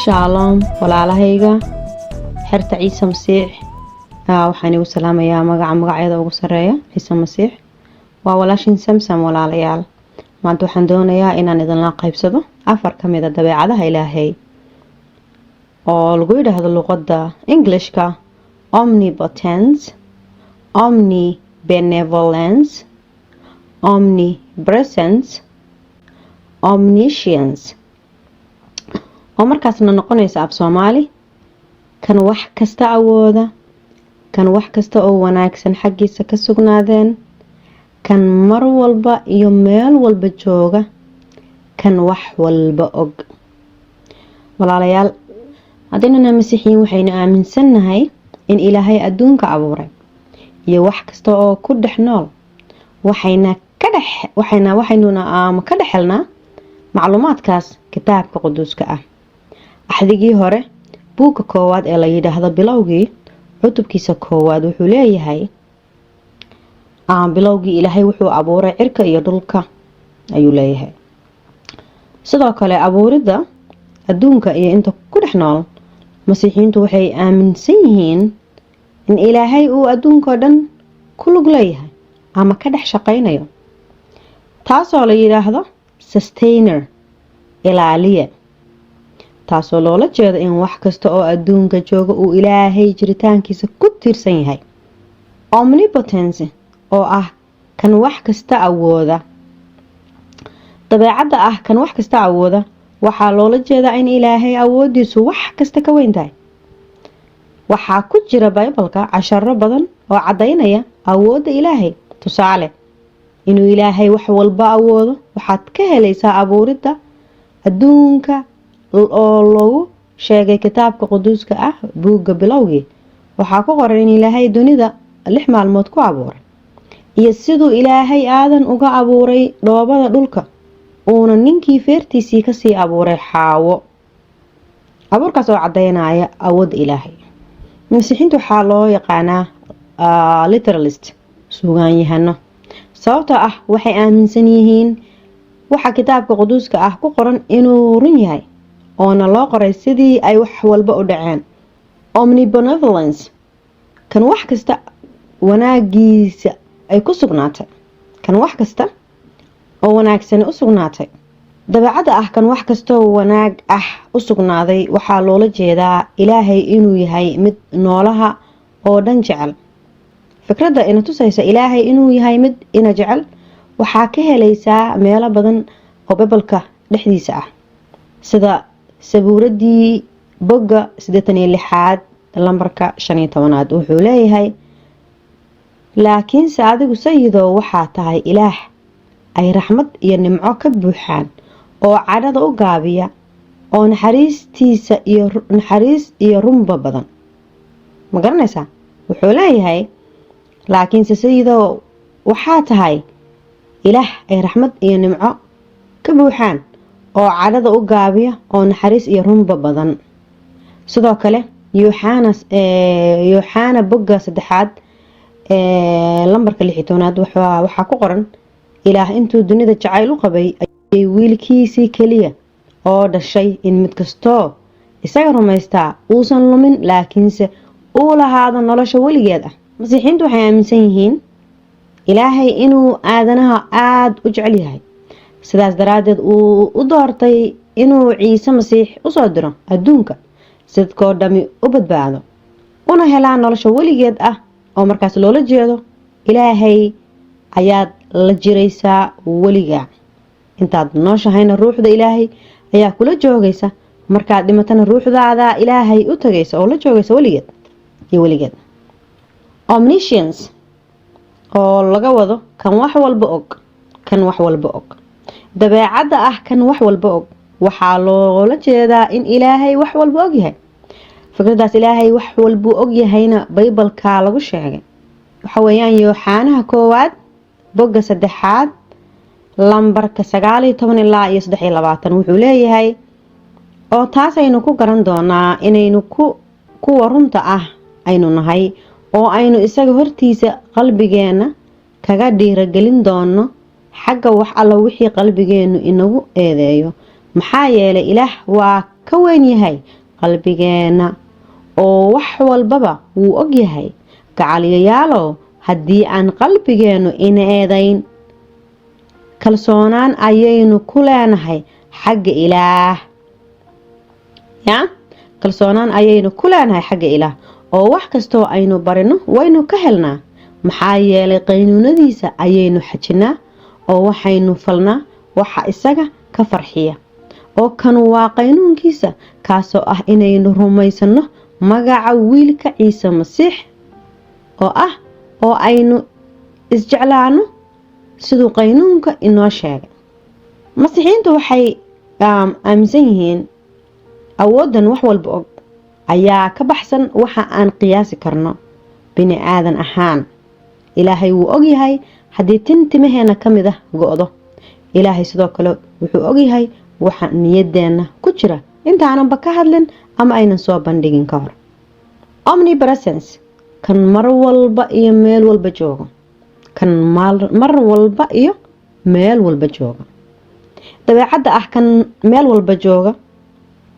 Shalom walaalahayga xirta Ciise Masiix waxaan igu salaamayaa magaceeda ugu sareeya Ciise Masiix waa walaashin Samsam walaalayaal maanta waxaan doonayaa inaan idinla qaybsado 4 kamid ah dabeecadaha Ilaahay oo lagu yiraahdo luqadda Englishka omnipotence, omnibenevolence, omnipresence, omniscience oo markaasna noqonaysa af Soomaali kan wax kasta awooda, kan wax kasta oo wanaagsan xaqiisa ka sugnaadeen, kan mar walba iyo meel walba jooga, kan wax walba og. walaalayaal hadina Masiixiin waxayna aaminsanahay in Ilaahay adduunka abuuray iyo wax kasta oo ku dhex nool waxayna ka dhaxelnaa macluumaadkaas kitaabka quduuska ah. axdigii hore buugga koowaad ee la yiraahdo bilowgii cutubkiisa koowaad wuxuu leeyahay bilowgii Ilaahay wuxuu abuuray cirka iyo dhulka ayuu leeyahay. sidoo kale abuurida adduunka iyo inta ku dhex nool Masiixiintu waxay aaminsan yihiin in Ilaahay uu adduunka dhan ku lug leeyahay ama ka dhex shaqeynayo, taasoo la yiraahdo sustainer, ilaaliye, taasoo loola jeedo in wax kasta oo adduunka jooga uu Ilaahay jiritaankiisa ku tiirsan yahay. Omnipotence oo ah kan wax kasta awooda, dabeecadda ah kan wax kasta awooda waxaa loola jeedaa in Ilaahay awoodiisu wax kasta ka weyn tahay. waxaa ku jira Bible-ka casharo badan oo cadeynaya awoodda Ilaahay. tusaale, inuu Ilaahay wax walba awoodo waxaad ka helaysaa abuurida adduunka oo lagu sheegay kitaabka quduuska ah buugga bilowgii. waxaa ku qoran in Ilaahay dunida 6 maalmood ku abuuray, iyo sidoo Ilaahay aadan uga abuuray dhoobada dhulka uuna ninkii feertiisii ka sii abuuray Xaawo. abuurkaas oo cadeynaya awoodda Ilaahay. Masiixiintu waxaa loo yaqaanaa literalist, suugaanyahano, sababtoo ah waxay aaminsan yihiin waxa kitaabka quduuska ah ku qoran inuu run yahay oona loo qoray sidii ay wax walba u dhaceen. Omnibenevolence kan wax kasta wanaagiisa ay ku sugnaatay, kan wax kasta oo wanaagsan u sugnaatay. dabeecadda ah kan wax kasta oo wanaag ah u sugnaaday waxaa loola jeedaa Ilaahay inuu yahay mid noolaha oo dhan jecel. fikradda ina tusaysa Ilaahay inuu yahay mid ina jecel waxaa ka helaysaa meelo badan oo Bible-ka dhexdiisa ah, sida sabuuradii bogga 86 lambarka 15 wuxuu leeyahay laakiinse adigu sayidow waxaa tahay Ilaah ay raxmad iyo nimco ka buuxaan oo cadhada u gaabiya oo naxariis iyo runba badan. ma garanaysaa? wuxuu leeyahay laakiinse sayidow waxaa tahay Ilaah ay raxmad iyo nimco ka buuxaan oo cadhada u gaabiya oo naxariis iyo runba badan. sidoo kale Yooxana bogga 3 lambarka 16 waxaa ku qoran Ilaah intuu dunida jacayl u qabay ayay wiilkiisii kaliya oo dhashay in mid kastoo isaga rumaystaa uusan lumin laakiinse uu lahaado nolosha weligeed ah. Masiixiintu waxay aaminsan yihiin Ilaahay inuu aadanaha aad u jecel yahay, sidaas daraadeed uu u doortay inuu Ciise Masiix u soo diro adduunka si dadkoo dhami u badbaado una helaan nolosha weligeed ah. oo markaas loola jeedo Ilaahay ayaad la jiraysaa weligaa. intaad nooshahayna ruuxda Ilaahay ayaa kula joogaysa, markaad dhimatana ruuxdaada Ilaahay u tagaysa oo la joogaysa weligeed iyo weligeed. Omniscience oo laga wado kan wax walba og, kan wax walba og. dabeecadda ah kan wax walba og waxaa loola jeedaa in Ilaahay wax walba og yahay. fikradaas Ilaahay wax walba og yahayna Bible-ka lagu sheegay. waxa weeyaan Yooxanaha koowaad bogga 3 lambarka 19 ilaa 23 wuxuu leeyahay oo taas aynu ku garan doonaa inaynu kuwa runta ah aynu nahay oo aynu isaga hortiisa qalbigeena kaga dhiiragelin doono xagga wax alla wixii qalbigeenu inagu eedeeyo. maxaa yeelay ilaah waa ka weyn yahay qalbigeena oo wax walbaba wuu og yahay. gacaliyayaalow, haddii aan qalbigeenu ina eedayn, kalsoonaan ayaynu ku leenahay xagga ilaah. kalsoonaan ayaynu ku leenahay xagga ilaah, oo wax kastoo aynu barino waynu ka helnaa. maxaa yeelay qaynuunadiisa ayaynu xajinaa oo waxaynu falnaa waxa isaga ka farxiya. oo kanu waa qaynuunkiisa, kaasoo ah inaynu rumaysano magaca wiilka ciise masiix oo aynu isjeclaano siduu qaynuunka inoo sheegay. masiixiintu waxay aaminsan yihiin awoodan wax walba og ayaa ka baxsan waxa aan qiyaasi karno bini aadan ahaan. ilaahay wuu og yahay haddii timaheena ka mid ah go'do. ilaahay sidoo kale wuxuu og yahay waxa niyadeena ku jira intaananba ka hadlin ama aynan soo bandhigin ka hor. omnipresence, kan mar walba iyo meel walba jooga. dabeecadda ah kan meel walba jooga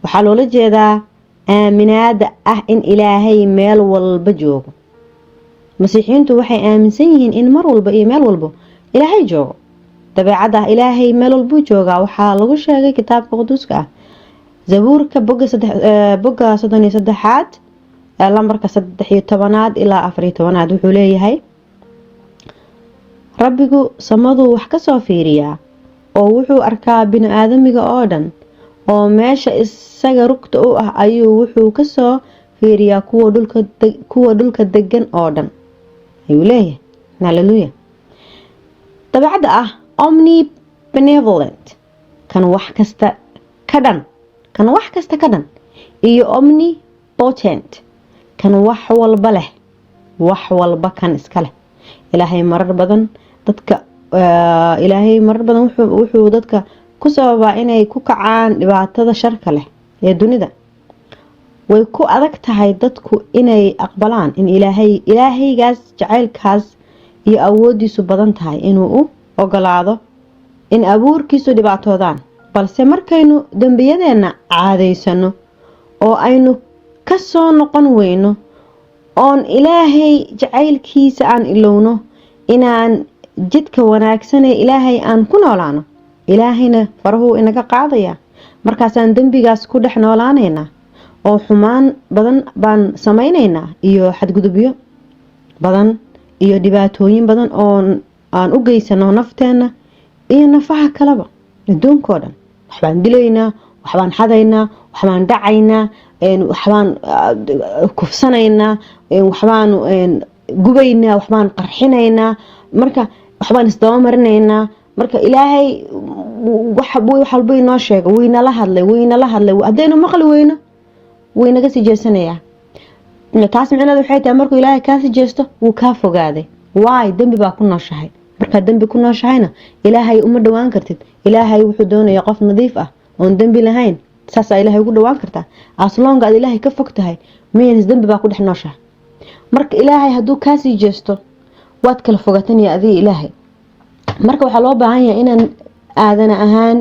waxaa loola jeedaa aaminaada ah in ilaahay meel walba joogo. masiixiyiintu waxay aaminsan yihiin in mar walba iyo meel walba ilaahay joogo. dabeecadda ah ilaahay meel walbuu joogaa waxaa lagu sheegay kitaabka quduuska ah, zabuurka bogga 33 lambarka 13 ilaa 14 wuxuu leeyahay: rabbigu samaduu wax ka soo fiiriyaa oo wuxuu arkaa bini aadamiga oo dhan, oo meesha isaga rugta u ah ayuu wuxuu ka soo fiiriyaa kuwa dhulka degan oo dhan, ayuu leeyahay. haleluya. dabeecadda ah omnibenevolent, kan wax kasta ka dhan iyo omnipotent, kan wax walba leh, wax walba kan iska leh. ilaahay marar badan wuxuu dadka ku sababaa inay ku kacaan dhibaatada sharka leh ee dunida. way ku adag tahay dadku inay aqbalaan in ilaahaygaas jacaylkaas iyo awoodiisu badan tahay inuu u ogolaado in abuurkiisu dhibaatoodaan. balse markaynu dambiyadeena caadaysano oo aynu ka soo noqon weyno oon ilaahay jacaylkiisa aan ilowno, inaan jidka wanaagsanee ilaahay aan ku noolaano, ilaahayna farahuu inaga qaadaya. markaasaan dembigaas ku dhex noolaanaynaa oo xumaan badan baan samaynaynaa iyo xadgudubyo badan iyo dhibaatooyin badan oo aan u geysano nafteena iyo nafaha kaleba adduunkoo dhan. waxbaan dilaynaa, waxbaan xadaynaa, waxbaan dhacaynaa, waxbaan kufsanaynaa, waxbaan gubaynaa, waxbaan qarxinaynaa, marka waxbaan isdaba marinaynaa. marka ilaahay wax walba inoo sheegay, waynala hadlay. haddaynu maqli weyno waynaga sii jeesanayaa. taas micnaheedu waxay tahay markuu ilaahay kaa sii jeesto wuu kaa fogaaday. waay dembi baa ku nooshahay. markaad dembi ku nooshahayna ilaahay uma dhawaan kartid. ilaahay wuxuu doonayaa qof nadiif ah oon dembi lahayn. saasaa ilaahay ugu dhawaan kartaa. aslonga aad ilaahay ka fog tahay miyans dembi baa ku dhex nooshahay. marka ilaahay hadduu kaasii jeesto waad kala fogatanaya adiga ilaahay. marka waxaa loo baahan yahay inaan aadana ahaan,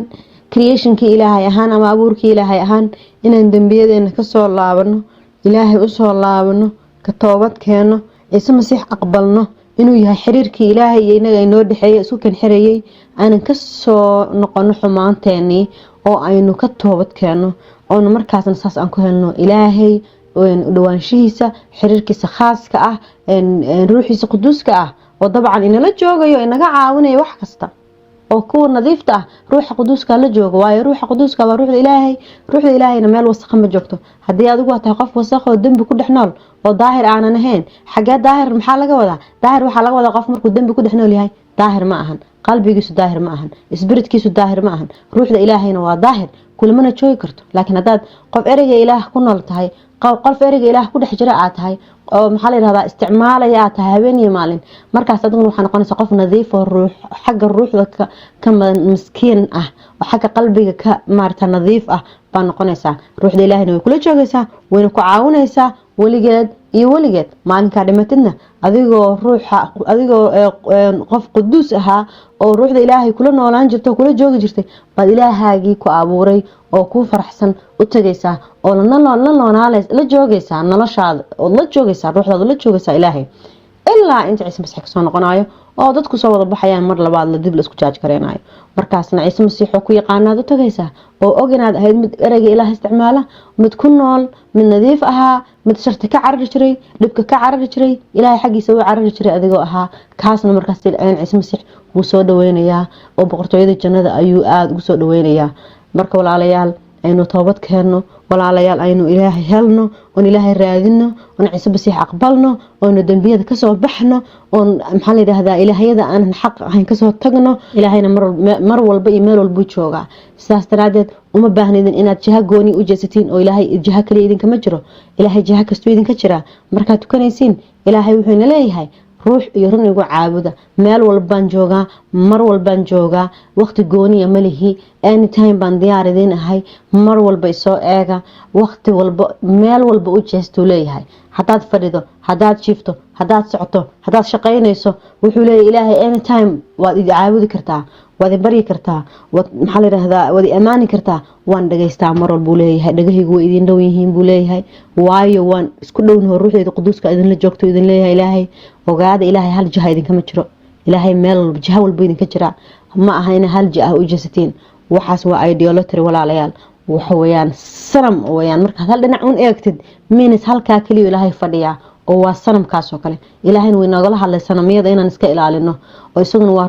creationkii ilaahay ahaan ama abuurkii ilaahay ahaan, inaan dembiyadeena kasoo laabano, ilaahay usoo laabano, ka toobad keeno, ciise masiix aqbalno inuu yahay xiriirkii ilaahay iyo inaga inoo dhexeeyay, isku kan xirayay. aanan kasoo noqono xumaanteenii oo aynu ka toobad keeno, oona markaasna saas aan ku helno ilaahay dhawaanshihiisa, xiriirkiisa khaaska ah, ruuxiisa quduuska ah oo dabcan inala joogayo, inaga caawinayo wax kasta. oo kuwa nadiifta ah ruuxa quduuska la joogo, waayo ruuxa quduuska waa ruuxda ilaahay. ruuxda ilaahayna meel wasakh ma joogto. haddii adigu aad tahay qof wasakh oo dembi ku dhex nool oo daahir aanan ahayn, xagee daahir maxaa laga wadaa? daahir waxaa laga wadaa qof markuu dembi ku dhex nool yahay daahir ma ahan, qalbigiisu daahir ma ahan, spiritkiisu daahir ma ahan. ruuxda ilaahayna waa daahir, kulamana joogi karto. laakiin haddaad qof ereyga ilaah ku nool tahay, qof ereyga ilaah ku dhex jira aad tahay, oo maxaa la yiraahdaa isticmaalaya aad tahay habeen iyo maalin, markaas adiguna waxaa noqonaysaa qof nadiif oo xagga ruuxda ka miskiin ah, oo xagga qalbiga ka nadiif ah baa noqonaysaa. ruuxda ilaahayna way kula joogaysaa, wayna ku caawinaysaa, weligeed iyo weligeed maalinkaa dhimatidna adigoo qof quduus ahaa oo ruuxda ilaahay kula noolaan jirta kula joogi jirtay baad ilaahagii ku abuuray oo ku faraxsan u tagaysaa oo la joogaysaa noloshaada oo la joogaysaa ruuxdaada la joogaysaa ilaahay ilaa inta ciise masiix ka soo noqonayo oo dadku soo wada baxayaan mar labaad la dib la isku jaaj gareenayo markaasna ciise masiix oo ku yaqaanaad u tagaysaa oo og inaad ahayd mid ereyga ilaah isticmaala mid ku nool mid nadiif ahaa mid sharti ka carari jiray dhibka ka carari jiray ilaahay xaggiisa u carari jiray adigoo ahaa kaasna markaas ciise masiix wuu soo dhaweynayaa oo boqortooyada jannada ayuu aada ugu soo dhaweynayaa marka walaalayaal aynu toobad keenno walaalayaal aynu ilaahay helno oon ilaahay raadino oon ciise masiix aqbalno oonu dembiyada kasoo baxno oon maxaa la yidhaahdaa ilaahyada aanan xaq ahayn kasoo tagno ilaahayna mar walba iyo meel walbuu joogaa sidaas daraadeed uma baahnidin inaad jiha gooni u jeesatiin oo ilaahay jiha kaliya idinkama jiro ilaahay jiha kastuu idinka jiraa markaad tukanaysiin ilaahay wuxuuna leeyahay ruux iyo run igu caabuda meel walbaan joogaa mar walbaan joogaa waqti gooniya malihi anytime baan diyaar idiin ahay mar walba isoo eega waqti walba meel walba u jeestuu leeyahay haddaad fadhido haddaad jiifto haddaad socoto haddaad shaqaynayso wuxuu leeyahay ilaahay anytime waad idi caabudi kartaa waad i baryi kartaa maxaa la yidhaahdaa waad i ammaani kartaa waan dhagaystaa mar walbuu leeyahay dhagahaygu way idin dhow yihiin buu leeyahay waayo waan isku dhownaho ruuxdeeda quduuska idinla joogto idin leeyahay ilaahay ogaada ilaahay hal jiha idinkama jiro ilaahay meel walba jiha walba idinka jira ma aha ina hal ji ah u jeesatiin waxaas waa idolatry walaalayaal waxa weeyaan sanam weeyaan markaad hal dhinac un eegtid minis halkaa kaliya ilaahay fadhiyaa oo waa sanamkaas oo kale ilaahayna way noogala hadlay sanamyada inaan iska ilaalino oo isaguna waa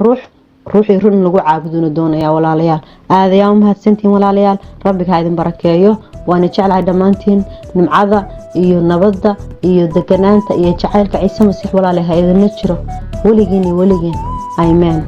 ruuxii run lagu caabuduna doonaya walaalayaal aadayaa u mahadsantiin walaalayaal rabbiga ha idin barakeeyo waana jeclahay dhammaantiin nimcada iyo nabadda iyo deganaanta iyo jacaylka ciise masiix walaalayaal ha idinla jiro weligiin iyo weligiin amen